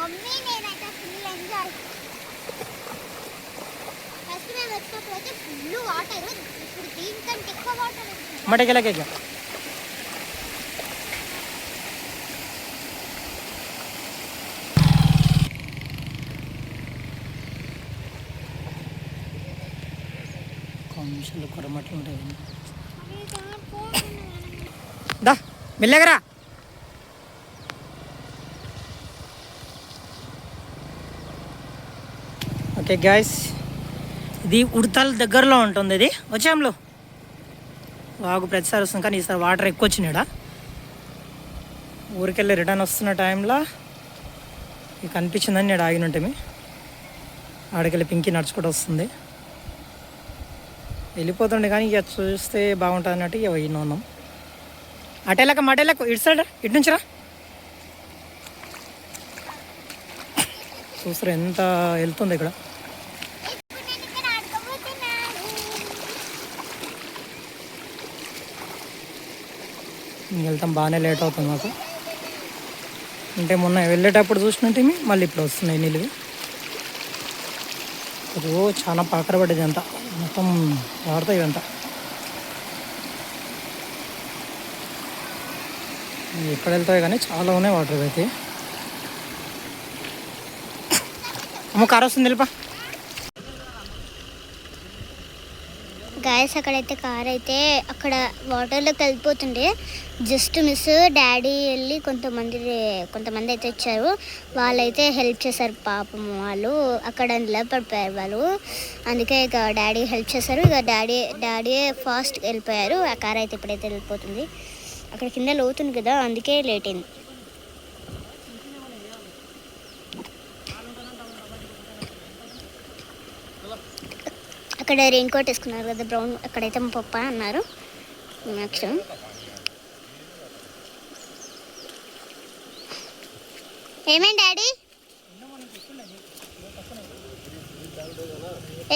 Mummy నేనైతే full enjoy. First మేము వచ్చినప్పుడు అయితే ఫుల్ వాటర్, ఇప్పుడు దీనికంటే ఎక్కువ వాటర్. మటకెళ్ళకే నిమిషాలు కొరమట్లు ఉంటుంది. దా మెల్లగరా. ఓకే గాయస్, ఇది ఉడతల దగ్గరలో ఉంటుంది. ఇది వచ్చాంలో వాగు ప్రతిసారి వస్తుంది, కానీ ఈసారి వాటర్ ఎక్కువ వచ్చినాడా. ఊరికెళ్ళి రిటర్న్ వస్తున్న టైంలో ఇక కనిపించిందని నేను ఆగినుంటే ఆడికెళ్ళి పింకి నడుచుకుంటూ వస్తుంది. వెళ్ళిపోతుండే కానీ ఇక చూస్తే బాగుంటుంది అన్నట్టు ఇక పోయిన ఉన్నాం. అటేలాక మటేలాక ఇటు సైడ్, ఇటు నుంచి రా. చూస్తారు ఎంత వెళ్తుంది ఇక్కడ. వెళ్తాం, బాగానే లేట్ అవుతుంది మాకు. అంటే మొన్న వెళ్ళేటప్పుడు చూసినట్టు మళ్ళీ ఇప్పుడు వస్తున్నాయి నీళ్ళు. చాలా పాకర పడ్డది అంతా, మొత్తం వాడతాయి ఇవంతా. ఎక్కడ వెళ్తాయి కానీ చాలా ఉన్నాయి వాటర్ అయితే. అమ్మ కారు వస్తుంది, వెళ్ళిపా. గాయస్ అక్కడైతే కార్ అయితే అక్కడ వాటర్లోకి వెళ్ళిపోతుండే, జస్ట్ మిస్. డాడీ వెళ్ళి కొంతమంది అయితే వచ్చారు, వాళ్ళైతే హెల్ప్ చేశారు పాపం. వాళ్ళు అక్కడ నిలబడిపోయారు వాళ్ళు, అందుకే ఇక డాడీ హెల్ప్ చేశారు. ఇక డాడీ ఫాస్ట్ వెళ్ళిపోయారు. ఆ కార్ అయితే ఇప్పుడైతే వెళ్ళిపోతుంది. అక్కడ కింద లోతుంది కదా, అందుకే లేట్ అయింది. అక్కడ రెయిన్ కోట్ వేసుకున్నారు కదా బ్రౌన్, అక్కడైతే మా పప్ప అన్నారు. నెక్స్ట్ ఏమైంది డాడీ,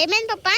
ఏమైంది పప్ప?